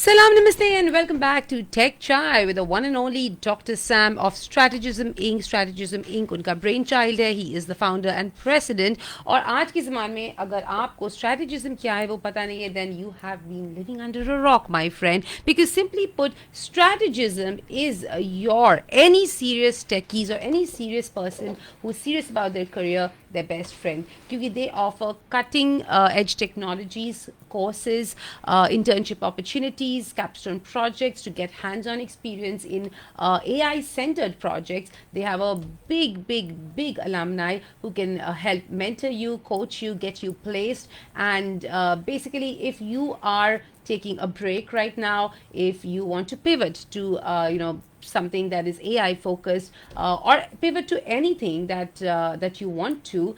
Salam Namaste and welcome back to Tech Chai with the one and only Dr. Sam of Strategism Inc. Strategism Inc. उनका brain child है. He is the founder and president. और आज के ज़माने में अगर आपको strategism क्या है वो पता नहीं है, then you have been living under a rock, my friend. Because simply put, strategism is any serious techies or any serious person who's serious about their career, their best friend. क्योंकि they offer cutting edge technologies, courses, internship opportunities, capstone projects to get hands-on experience in AI-centered projects. They have a big alumni who can help mentor you, coach you, get you placed. And basically, if you are taking a break right now, if you want to pivot to, something that is AI focused, or pivot to anything that you want to,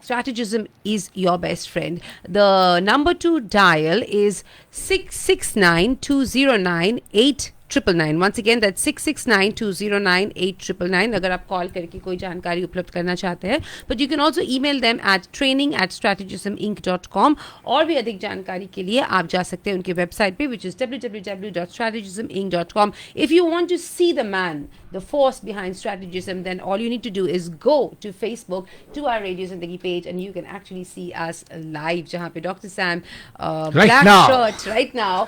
Strategism is your best friend. The number to dial is 669-209-8999. Once again, that's 669-209-8999. अगर आप call करके कोई जानकारी उपलब्ध करना चाहते हैं, but you can also email them at training@strategisminc.com. और भी अधिक जानकारी के लिए आप जा सकते हैं उनके वेबसाइट पे, which is www.strategisminc.com. If you want to see the man, the force behind strategism, then all you need to do is go to Facebook, to our Radio Zindagi page, and you can actually see us live. जहाँ पे Dr. Sam, black shirt right now,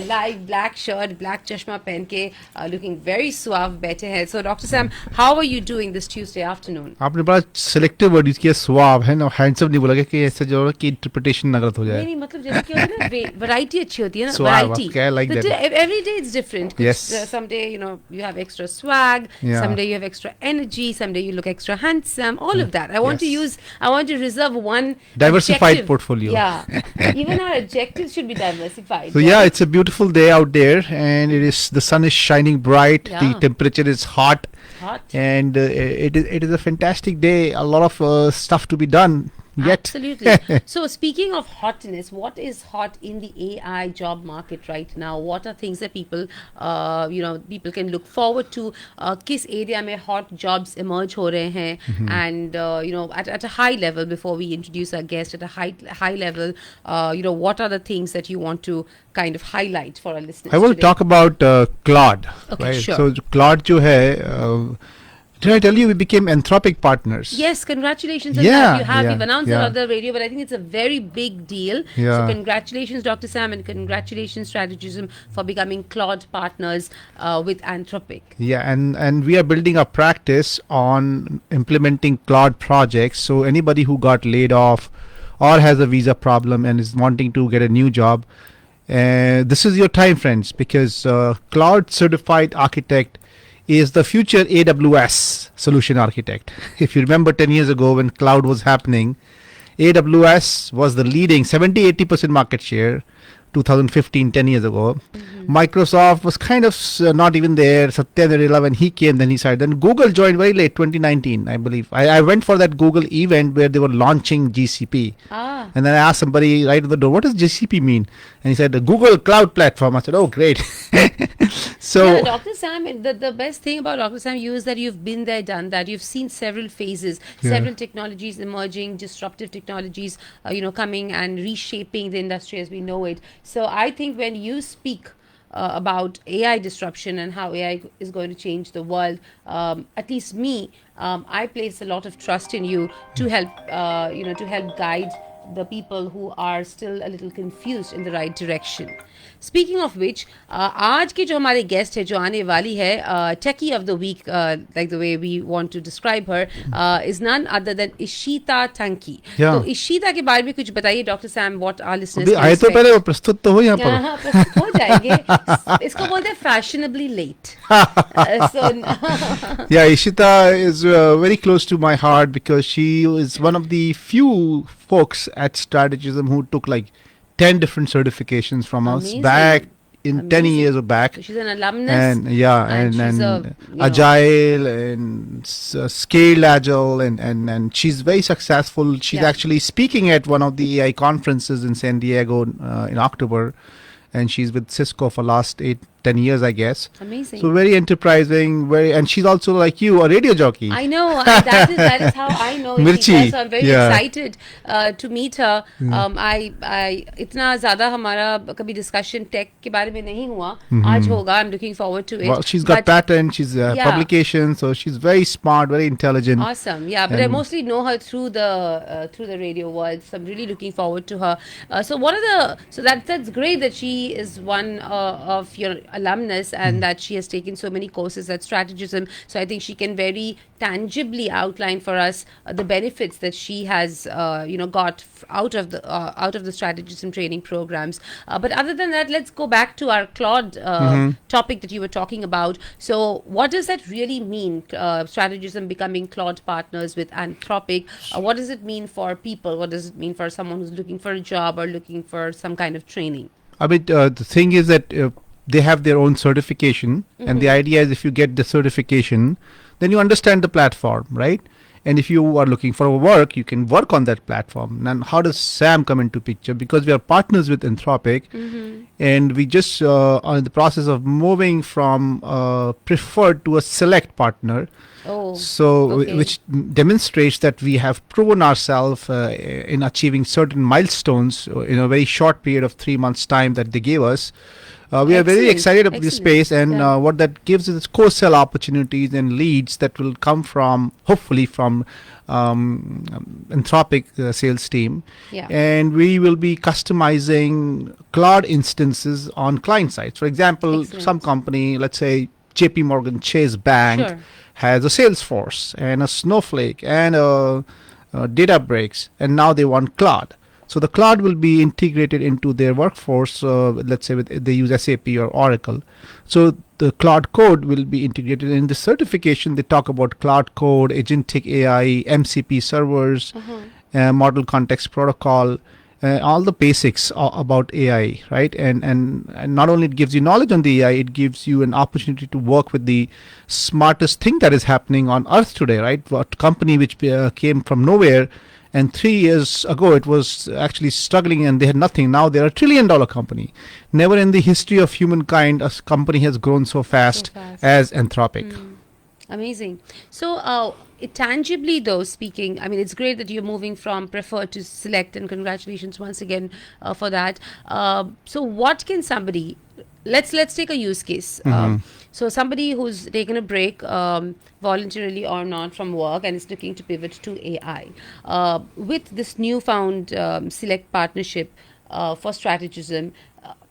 live black shirt, black चश्मा पहन के, looking very suave बैठे हैं. So Dr. Sam, how are you doing this Tuesday afternoon? आपने बड़ा selective word use किया, suave है ना, handsome नहीं बोला कि ऐसा जो कि interpretation ना गलत हो जाए. नहीं मतलब जैसे कि होता है ना, variety अच्छी होती है ना, suave, variety. okay, I like that. Every day it's different. Yes. Someday you have extra swag. Yeah. Someday you have extra energy. Someday you look extra handsome. All of that. I want to reserve one diversified adjective. Portfolio. Yeah. Even our adjectives should be diversified. So yeah, it's a beautiful day out there, and the sun is shining bright. Yeah. The temperature is hot. And it is a fantastic day. A lot of stuff to be done. Yet. Absolutely. So speaking of hotness, what is hot in the AI job market right now? What are things that people can look forward to? किस area में hot jobs emerge हो रहे हैं? And at a high level, before we introduce our guest, at a high level, what are the things that you want to kind of highlight for our listeners? I want to talk about Claude. Okay, right? sure. So Claude जो है, did I tell you we became Anthropic partners? Yes, congratulations on that. You've announced it on the radio, but I think it's a very big deal. Yeah. So congratulations, Dr. Sam, and congratulations, Strategism, for becoming Claude partners with Anthropic. Yeah, and we are building a practice on implementing Claude projects. So anybody who got laid off or has a visa problem and is wanting to get a new job, this is your time, friends, because Claude Certified Architect is the future AWS solution architect. If you remember 10 years ago when cloud was happening, AWS was the leading 70-80% market share, 2015, 10 years ago. Microsoft was kind of not even there. Satya Nadella, when he came, then he started. Then Google joined very late, 2019, I believe. I went for that Google event where they were launching GCP. And then I asked somebody right at the door, what does GCP mean? And he said, the Google Cloud Platform. I said, oh, great. So, yeah, Dr. Sam, the best thing about Dr. Sam, you is that you've been there, done that. You've seen several phases, several technologies emerging, disruptive technologies, coming and reshaping the industry as we know it. So I think when you speak about AI disruption and how AI is going to change the world, at least me, I place a lot of trust in you to help, to help guide the people who are still a little confused in the right direction. Speaking of which, आज के जो हमारे guest है जो आने वाली है, techie of the week, like the way we want to describe her, is none other than Ishita Tanki. तो Ishita के बारे में कुछ बताइए, Dr. Sam, what our listeners आए तो पहले वो प्रस्तुत तो हो यहाँ पर. हाँ, प्रस्तुत हो जाएंगे. इसको बोलते हैं fashionably late. Yeah, Ishita is very close to my heart because she is one of the few folks at Strategism who took like 10 different certifications from us back in 10 years back. So she's an alumnus. And Agile and Scaled Agile and she's very successful. She's actually speaking at one of the AI conferences in San Diego in October. And she's with Cisco for last 8-10 10 years, I guess. Amazing. So very enterprising, and she's also like you, a radio jockey. I know, and that is how I know Mirchi, Ishita, so I'm very yeah. excited to meet her. I इतना ज़्यादा हमारा कभी discussion tech के बारे में नहीं हुआ. आज होगा. I'm looking forward to it. Well, she's got patent, she's publications, so she's very smart, very intelligent. Awesome, yeah. But I mostly know her through the radio world, so I'm really looking forward to her. So that's great that she is one of your alumnus and that she has taken so many courses at Strategism. So I think she can very tangibly outline for us the benefits that she has got out of the Strategism training programs. But other than that, let's go back to our Claude topic that you were talking about. So what does that really mean, Strategism becoming Claude partners with Anthropic? What does it mean for people? What does it mean for someone who's looking for a job or looking for some kind of training? I mean, the thing is that they have their own certification, and the idea is if you get the certification, then you understand the platform, right? And if you are looking for work, you can work on that platform. Now, how does SAM come into picture? Because we are partners with Anthropic, and we just are in the process of moving from preferred to a select partner. Which demonstrates that we have proven ourselves in achieving certain milestones in a very short period of 3 months' time that they gave us. We are very excited about this space, and what that gives is co-sell opportunities and leads that will come from, hopefully, from Anthropic sales team. And we will be customizing Claude instances on client sites. For example, some company, let's say JP Morgan Chase Bank, has a Salesforce and a Snowflake and a Databricks, and now they want Claude. So the Claude will be integrated into their workforce. Let's say they use SAP or Oracle. So the Claude Code will be integrated in the certification. They talk about Claude Code, Agentic AI, MCP servers, Model Context Protocol, all the basics about AI, right? And not only it gives you knowledge on the AI, it gives you an opportunity to work with the smartest thing that is happening on Earth today, right? What company which came from nowhere, and 3 years ago it was actually struggling and they had nothing. Now they're $1 trillion company. Never in the history of humankind a company has grown so fast as Anthropic. Amazing. So tangibly though speaking, I mean, it's great that you're moving from preferred to select, and congratulations once again for that. So what can somebody, let's take a use case. So somebody who's taken a break, voluntarily or not, from work and is looking to pivot to AI. With this newfound select partnership for Strategism,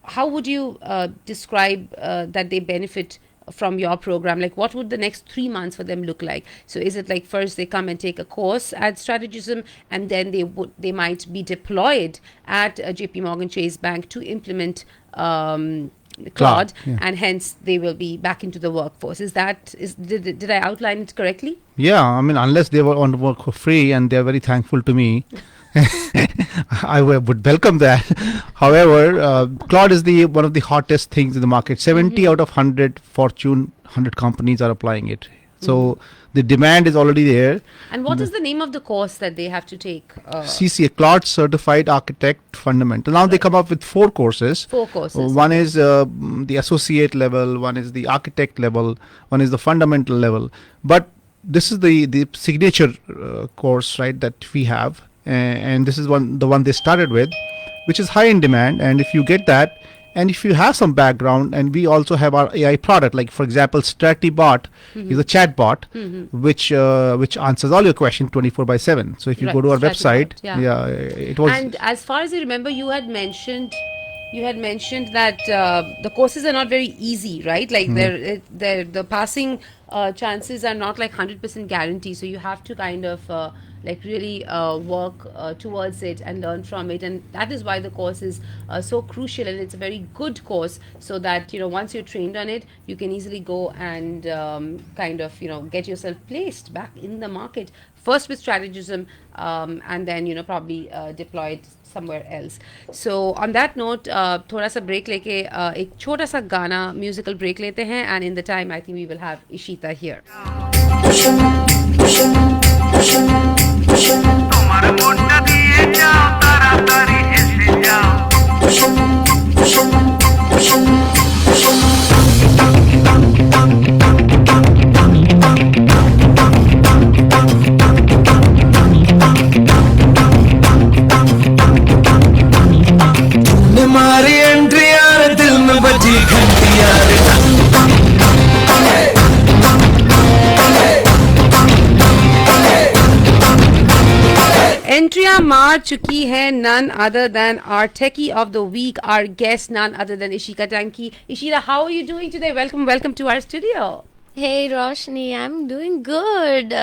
how would you describe that they benefit from your program? Like, what would the next 3 months for them look like? So is it like first they come and take a course at Strategism, and then they might be deployed at JP Morgan Chase Bank to implement Claude, and hence they will be back into the workforce. Did I outline it correctly? Yeah, I mean, unless they were on to work for free and they're very thankful to me, I would welcome that. However, Claude is one of the hottest things in the market. 70 out of 100 Fortune 100 companies are applying it. So the demand is already there. And what is the name of the course that they have to take? CCA, Claude Certified Architect Fundamental. Now they come up with 4 courses. 4 courses. One is the associate level, one is the architect level, one is the fundamental level. But this is the signature course, right, that we have. And this is the one they started with, which is high in demand. And if you get that, and if you have some background, and we also have our AI product, like for example, StratiBot is a chat bot which answers all your questions 24/7. So if you go to our website, it was. And as far as I remember, you had mentioned that the courses are not very easy, right? Like the passing chances are not like 100% guarantee. So you have to kind of really work towards it and learn from it, and that is why the course is so crucial, and it's a very good course, so that once you're trained on it, you can easily go and kind of get yourself placed back in the market, first with Strategism, and then probably deployed somewhere else. So on that note, थोड़ा सा break लेके एक छोटा सा गाना musical break लेते हैं, and in the time I think we will have Ishita here. তোমার মনটা দিয়ে যাও তাড়াতাড়ি এসে যাও मार चुकी है none other than our techie of the week, our guest none other than Ishika Tanki. Ishita, how are you doing today? Welcome to our studio. Hey Roshni, I'm doing good.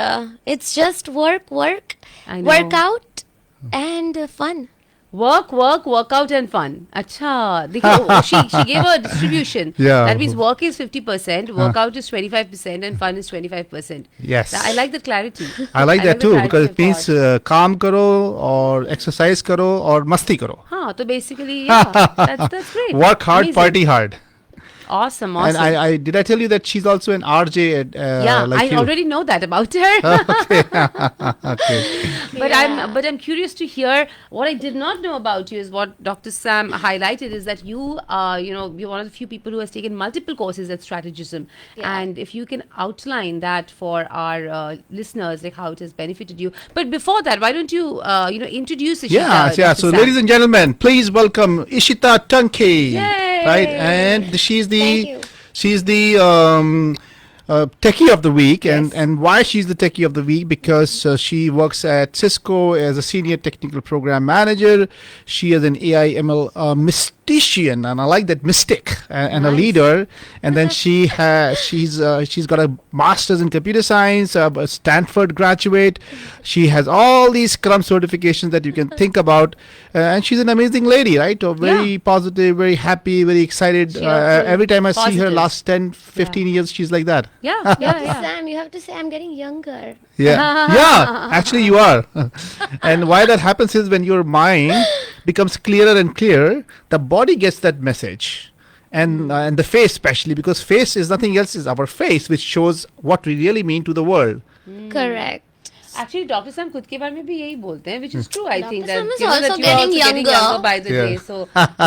It's just work, I know. workout, and fun. Workout and fun. Acha, देखो, she gave a distribution. Yeah. That means work is 50%, workout is 25%, and fun is 25%. Yes. I like the clarity. I like that the too clarity because of it means thought. काम करो और exercise करो और मस्ती करो. हाँ, तो basically, yeah, that's great. Work hard, Amazing. party hard. Awesome. And I did I tell you that she's also an RJ? Yeah, like I you? already know that about her. Okay. But Yeah. I'm curious to hear what I did not know about you is what Dr. Sam highlighted is that you you're one of the few people who has taken multiple courses at strategism, Yeah. and if you can outline that for our listeners, like how it has benefited you. But before that, why don't you introduce Ishita? Yeah. Dr. So, Sam? ladies and gentlemen, please welcome Ishita Tanki. Yay! Right, and she's Thank you. the techie of the week, Yes. and why she's the techie of the week because she works at Cisco as a senior technical program manager. She is an AI ML mystician, and I like that mystic and a Nice. leader. And then she's got a master's in computer science, a Stanford graduate. She has all these Scrum certifications that you can think about, and she's an amazing lady, right? Very Yeah. positive, very happy, very excited. Cheerful, Every time I see her, positive. last 10, 15 years, she's like that. Yeah. Sam, you have to say I'm getting younger. Yeah, yeah. Actually, you are. And why that happens is when your mind becomes clearer and clearer, the body gets that message, and the face especially, because face is nothing else, is our face, which shows what we really mean to the world. Correct. Actually, Dr. Sam खुद के बारे में भी यही बोलते हैं, which is true. I Dr. think that Sam is you know that also you are getting also getting younger. younger by the Yeah. day. So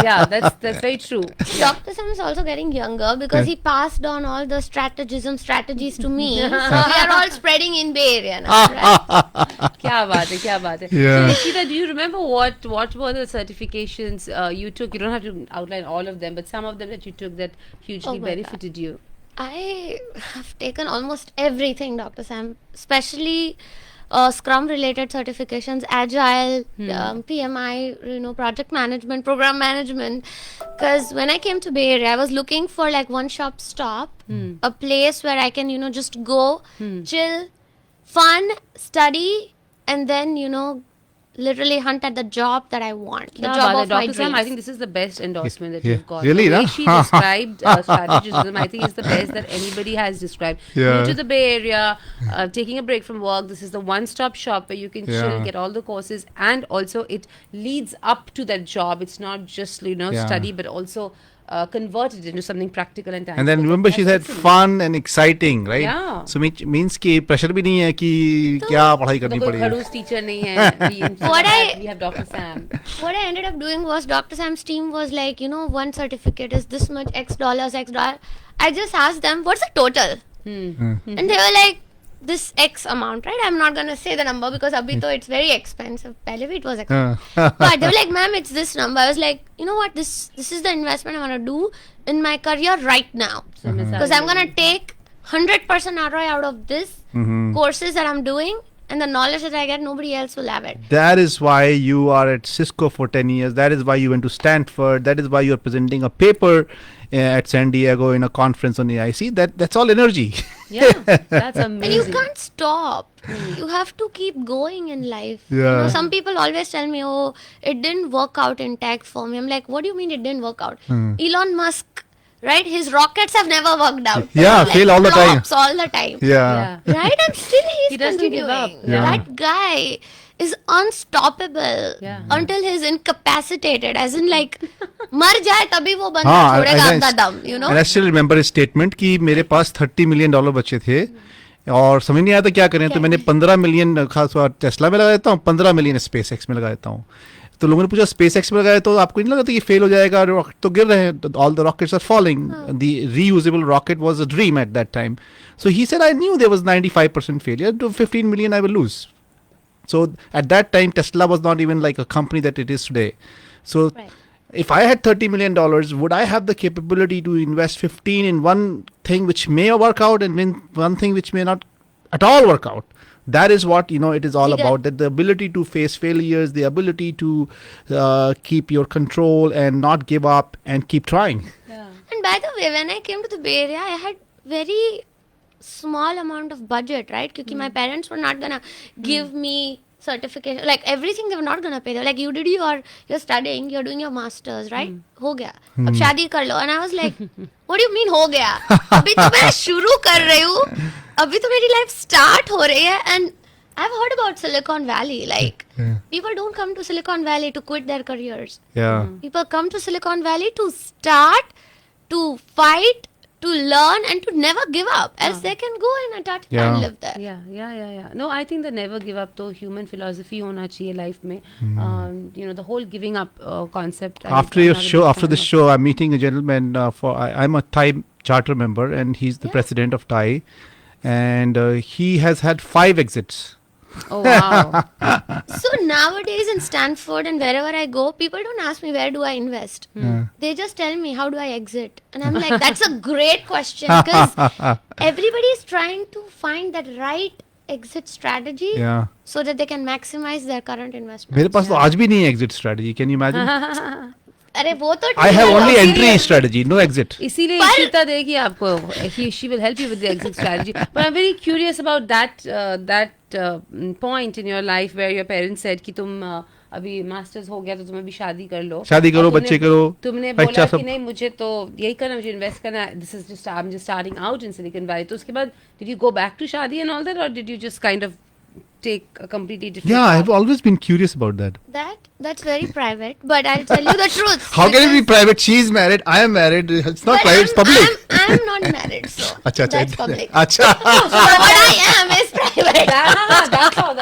yeah, that's very true. Dr. Sam is also getting younger because he passed on all the strategies to me. So we are all spreading in Bay Area now. Right? क्या बात है, क्या बात है. Yeah. So, Nishita, do you remember what were the certifications you took? You don't have to outline all of them, but some of them that you took that hugely Oh my God. benefited you. I have taken almost everything, Dr. Sam, especially Scrum related certifications, Agile, PMI, project management, program management. Because when I came to Bay Area, I was looking for like one shop stop, a place where I can, just go, chill, fun, study, and then, literally hunt at the job that I want, the क्या job बात है, of my Dr. Sam, I dreams. think this is the best endorsement that Yeah. you've got. Really, the way na? she described strategism, I think is the best that anybody has described. Yeah. New to the Bay Area, taking a break from work, this is the one-stop shop where you can chill, Yeah. get all the courses, and also it leads up to that job. It's not just Yeah. study, but also convert it into something practical and tangible. And then remember, she said Excellent. fun and exciting, right? Yeah. So means कि pressure भी नहीं है कि क्या पढ़ाई करनी तो कोई पड़ेगी. खड़ूस teacher नहीं है. We have Dr. Sam. What I ended up doing was Dr. Sam's team was like, one certificate is this much X dollars. I just asked them, what's the total? And they were like, this X amount, right? I'm not going to say the number because abhi to it's very expensive. Pehle bhi it was expensive. But they were like, ma'am, it's this number. I was like, you know what? This is the investment I want to do in my career right now. Because I'm going to take 100% ROI out of this courses that I'm doing. And the knowledge that I get, nobody else will have it. That is why you are at Cisco for 10 years. That is why you went to Stanford. That is why you are presenting a paper at San Diego in a conference on AIC. That's all energy. Yeah, that's And you amazing. can't stop. You have to keep going in life. Yeah. Some people always tell me, oh, it didn't work out in tech for me. I'm like, what do you mean it didn't work out? Elon Musk, right? His rockets have never worked out. Yeah, fail all the time. flops all the time. Yeah. Right? And still he's He doesn't give continuing. up. Yeah. That guy is unstoppable Yeah. until he's incapacitated. As in like, mar jaye tabhi wo banda हाँ, chhodega and apna dam, you know? And I still remember his statement कि मेरे पास $30 million बचे थे और समझ नहीं आया था क्या करें, तो मैंने 15 मिलियन खास बार टेस्ला में लगा देता हूँ, 15 मिलियन स्पेस एक्स में लगा देता हूँ. तो लोगों ने पूछा स्पेस एक्स में लगाया तो आपको नहीं लगा था कि फेल हो जाएगा, रॉकेट तो गिर रहे हैं, all the rockets are falling. The reusable rocket was a dream at that time. So he said I knew there was 95% failure, to 15 million I will lose. So at that time Tesla was not even like a company that it is today. So Right. if I had $30 million, would I have the capability to invest 15 in one thing which may work out and one thing which may not at all work out? that is what it is all Jigar. about, that the ability to face failures, the ability to keep your control and not give up and keep trying. And by the way, when I came to the Bay Area, I had very small amount of budget, right? Because my parents were not gonna give me certification, like everything they were not gonna pay. They were like, you're studying, you're doing your masters, right? हो गया, अब शादी कर लो. And I was like, what do you mean हो गया? अभी तो मैं शुरू कर रही हूँ, अभी तो मेरी life start हो रही है. And I've heard about Silicon Valley, like people don't come to Silicon Valley to quit their careers. Yeah. People come to Silicon Valley to start, to fight, to learn, and to never give up. Else they can go and attach Yeah. and live there. Yeah. No, I think the never give up तो human philosophy होना चाहिए life में. The whole giving up concept. After your show, after the show, I'm meeting a gentleman. I'm a Thai charter member, and he's the president of Thai, and he has had 5 exits. Oh wow. So nowadays in Stanford and wherever I go, people don't ask me where do I invest. They just tell me how do I exit, and I'm like, that's a great question, because everybody is trying to find that right exit strategy Yeah. so that they can maximize their current investment. मेरे पास तो आज भी नहीं है exit strategy. Can you imagine? अरे वो तो I have ठीक only है. entry strategy, no exit. इसीलिए इशिता देगी आपको. She will help you with the exit strategy. But I'm very curious about that point in your life where your parents said कि तुम अभी मास्टर्स हो गया तो तुम अभी शादी कर लो. शादी करो, और तुमने- बच्चे करो, तुमने बच्चा बोला सब- कि नहीं मुझे तो यही करना, मुझे इन्वेस्ट करना है. I'm just starting out in Silicon Valley. तो उसके बाद did you go back to शादी and all that, or did you just kind of take a completely different Yeah, path? I've always been curious about that. That's very private, but I'll tell you the truth. How can it be because- private? She is married. I am married. It's not But private. It's public. I'm not married, so अच्छा that's public. अच्छा. So what I am is private. That's all.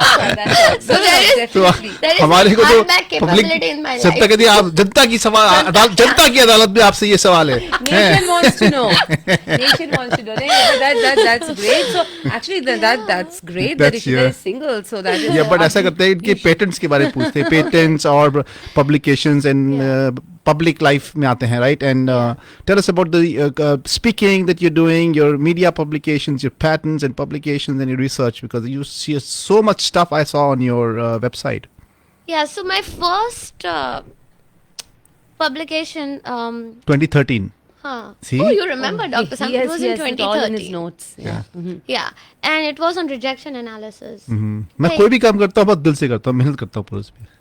So there is- Definitely. There is हमारे को तो unbacked capability in my जब life. तक यदि आप जनता की जनता की अदालत में आपसे ये सवाल है. Nation wants to know. Nation wants to know. That's great. So actually, that's great that That's Ishita your- is single. So that is. Yeah, but ऐसा करते हैं इनके पेटेंट्स के बारे में पूछते हैं. Patents और publications and public life में आते हैं, right? And tell us about the speaking that you're doing, your media publications, your patents and publications and your research, because you see so much stuff I saw on your website. Yeah, so my first publication, 2013. See? Oh, you remember Dr. Sam? It was in it all in his 2013. notes. Yeah. Yeah, and it was on rejection analysis. मैं Hey. कोई भी काम करता हूँ बहुत दिल से करता हूँ, मेहनत करता हूँ पूरा उस पे.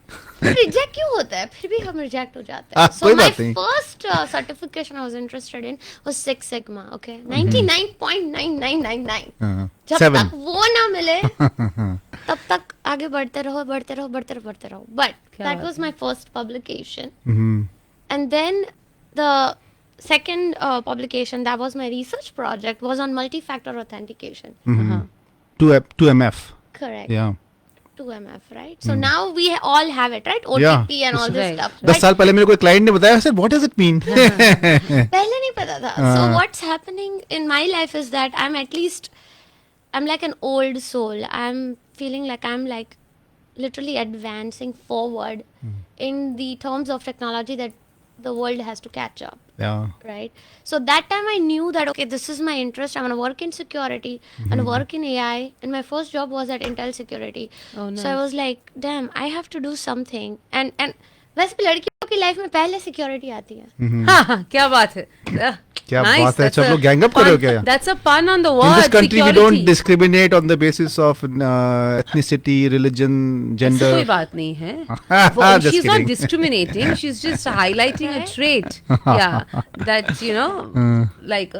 रिजेक्ट क्यों होता है, फिर भी हम रिजेक्ट हो जाते हैं. हाँ, So कोई my बात नहीं. first certification I was interested in was Six Sigma. Okay, 99.9999. जब 7. तक वो ना मिले तब तक आगे बढ़ते रहो. But क्या that बात was my first publication. Mhm. And then the second publication, that was my research project, was on multi-factor authentication. Mhm. 2MF. Correct. Yeah. 2MF, right? So now we all have it, right? OTP Yeah. and all this Right. stuff. 10 साल पहले मेरे कोई client ने बताया, sir what does it mean? पहले नहीं पता था. So what's happening in my life is that I'm like an old soul. I'm feeling like I'm like literally advancing forward in the terms of technology that the world has to catch up. Yeah. Right. So that time I knew that, okay, this is my interest. I'm going to work in security. I'm going to work in AI. And my first job was at Intel Security. Oh, nice. So I was like, damn, I have to do something. And वैसे भी लड़कियों की life में पहले security आती है. हाँ, क्या बात है. क्या Nice, बात है, that's सब a लोग gang up कर रहे हो pun- क्या? That's a pun on the word. In this country, we don't security. discriminate on the basis of ethnicity, religion, ऐसी gender. कोई बात नहीं है. Just She's not kidding. discriminating. She's just highlighting a Right? trait. Yeah, that like.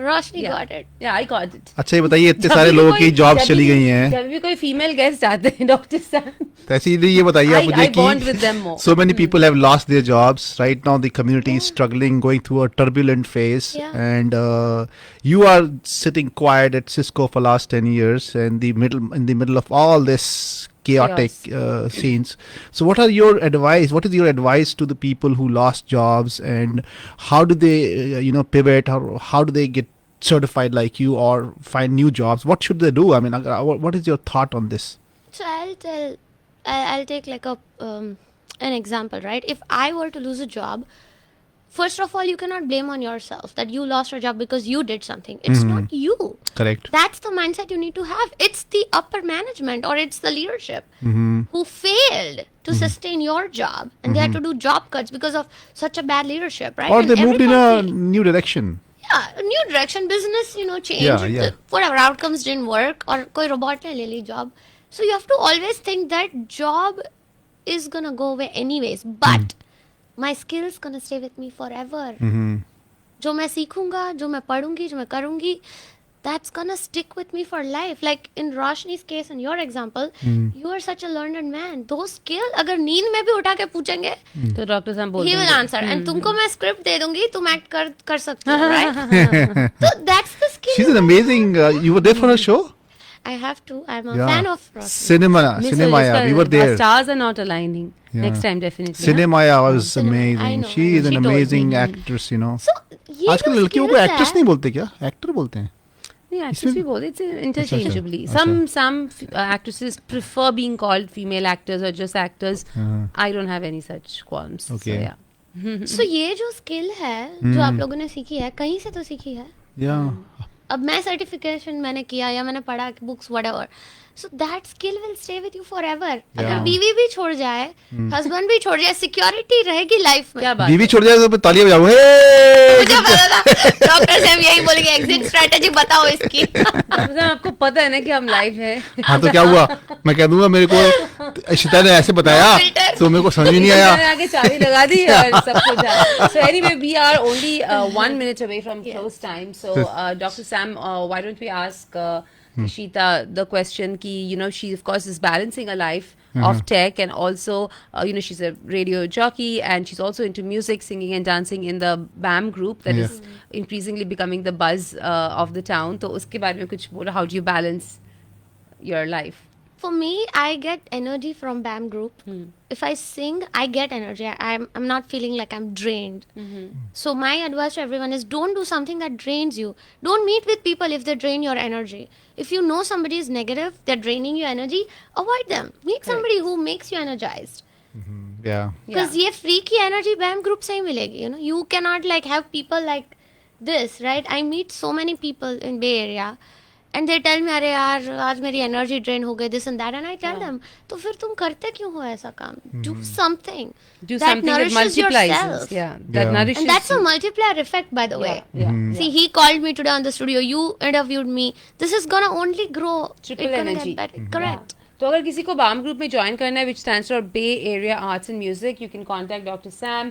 Roshni Yeah. got it. Yeah, I got it. अच्छा ये बताइए, इतने जब सारे भी लोगों कोई- की जॉब्स जब चली भी- गई हैं, जब भी कोई फीमेल गेस्ट आते हैं डॉक्टर साहब, तो ऐसे ये बताइए आप मुझे I bond with them कि more. so many people have lost their jobs right now. The community is struggling, going through a turbulent phase, Yeah. and you are sitting quiet at Cisco for last 10 years, and in the middle of all this chaotic scenes. So what are your advice? What is your advice to the people who lost jobs, and how do they pivot, or how do they get certified like you or find new jobs? What should they do? I mean, what is your thought on this? So I'll take like an example, right? If I were to lose a job, first of all, you cannot blame on yourself that you lost your job because you did something. It's not you. Correct. That's the mindset you need to have. It's the upper management or it's the leadership who failed to sustain your job, and they had to do job cuts because of such a bad leadership, right? Or And they moved in a everybody- new direction. yeah, new direction, business, change. Yeah. Whatever outcomes didn't work, or koi robot ne le li job. So you have to always think that job is gonna go away anyways, but my skills gonna stay with me forever. जो मैं सीखूंगा, जो मैं पढ़ूंगी, जो मैं करूंगी, that's gonna stick with me for life. Like in Roshni's case, in your example, you are such a learned man. Those skills, अगर नींद में भी उठा के पूछेंगे, तो डॉक्टर साहब बोल he will देंगे। answer. And तुमको मैं स्क्रिप्ट दे दूंगी, तुम एक्ट कर सकते हो, right? So that's the skill. She's an amazing. You were there for her show. I have to. I'm a Yeah. fan of Roshni. Cinemaya. We were Our there. stars are not aligning. Yeah. Next time definitely. Cinemaya was Cinema, I amazing. know, She I is know. an She told amazing me. actress. So ये आजकल जो लड़कियों को skills actress है, नहीं बोलते क्या? Actor बोलते हैं. Yeah, actors we both. It's interchangeably. अच्छा. Some actresses prefer being called female actors or just actors. I don't have any such qualms. Okay. So, yeah. So ये जो स्किल है जो आप लोगों ने सीखी है, कहीं से तो सीखी है. Yeah. अब मैं सर्टिफिकेशन मैंने किया या मैंने पढ़ा books whatever, so that skill will stay with you forever. अगर बीवी भी छोड़ जाए, हस्बैंड भी छोड़ जाए, सिक्योरिटी रहेगी लाइफ में. क्या बात बीवी छोड़ जाए तो तालियां बजाओ. मुझे पता था डॉक्टर साहब यही बोलेंगे, एग्जिट स्ट्रेटजी बताओ इसकी. डॉक्टर साहब, आपको पता है ना कि हम लाइव हैं. हाँ तो क्या हुआ? मैं कह दूंगा मेरे को इशिता ने ऐसे बताया Filter. तो मेरे को समझ ही नहीं आया. मैंने आगे चाबी लगा दी और सब कुछ है. So anyway, we are only 1 minute away from close time. So Dr. Sam, why don't we ask Ishita the question ki, she of course is balancing a life of tech and also, she's a radio jockey and she's also into music, singing and dancing in the BAM group that is increasingly becoming the buzz of the town. तो उसके बारे में कुछ बोलो, how do you balance your life? For me, I get energy from BAM group. If I sing, I get energy. I'm not feeling like I'm drained. So my advice to everyone is don't do something that drains you. Don't meet with people if they drain your energy. If you know somebody is negative, they're draining your energy, avoid them. Meet somebody who makes you energized. Yeah. Because ये free की energy BAM group से ही मिलेगी. You cannot have people like this, right? I meet so many people in Bay Area. And they tell me, अरे यार आज मेरी energy drain हो गई, this and that, and I tell them, तो फिर तुम करते क्यों हो ऐसा काम? Do something. Do that something that nourishes multiplies. yourself. Yeah, that Yeah. nourishes. And that's a you. multiplier effect, by the way. Yeah. See, he called me today on the studio. You interviewed me. This is gonna only grow. Triple It's gonna energy. get better. Correct. तो अगर किसी को BAM group में join करना है, which stands for Bay Area Arts and Music, you can contact Dr. Sam,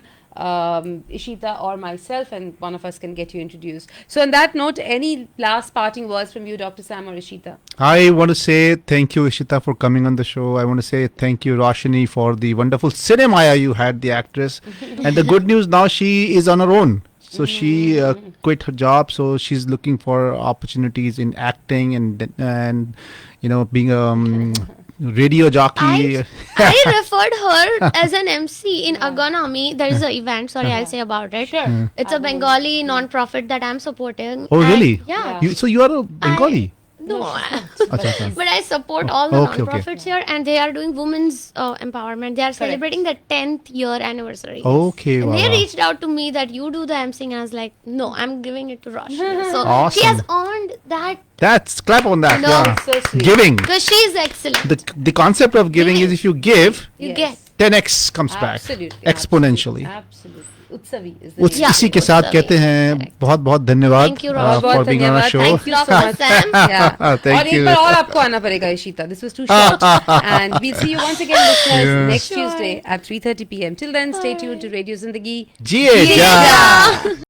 Ishita or myself, and one of us can get you introduced. So on that note, any last parting words from you, Dr. Sam or Ishita? I want to say thank you, Ishita, for coming on the show. I want to say thank you, Roshni, for the wonderful Cinemaya you had, the actress. And the good news now, she is on her own. So she quit her job. So she's looking for opportunities in acting and being a radio jockey. I referred her as an MC in Aganami. There is an event. Sorry, I'll say about it. Sure. It's a Bengali non-profit that I'm supporting. Oh, And- really? Yeah. So you are a Bengali? No. Acha, acha. But I support all the Okay, non-profits here, and they are doing women's empowerment. They are celebrating the 10th year anniversary. Okay, And wow. they wow. reached out to me that you do the emceeing. I was like, no, I'm giving it to Roshni. So Awesome. she has earned that That's clap on that. No. Yeah. So sweet. Giving. because she's excellent. The concept of giving is if you give, You Yes. get. 10x comes back Absolutely. exponentially. Absolutely. Utsavi is the name. Yeah. इसी के साथ Utsavi. कहते हैं Correct. बहुत बहुत धन्यवाद Thank you, बहुत for बहुत being on our धन्यवाद. show. Thank you so Dr. much. Sam. Yeah. Thank और एक you. बार और आपको आना पड़ेगा Ishita. This was too short. And we'll see you once again, listeners, Yeah. next Tuesday at 3:30 p.m. Till then, stay tuned to Radio Zindagi. जिए जा.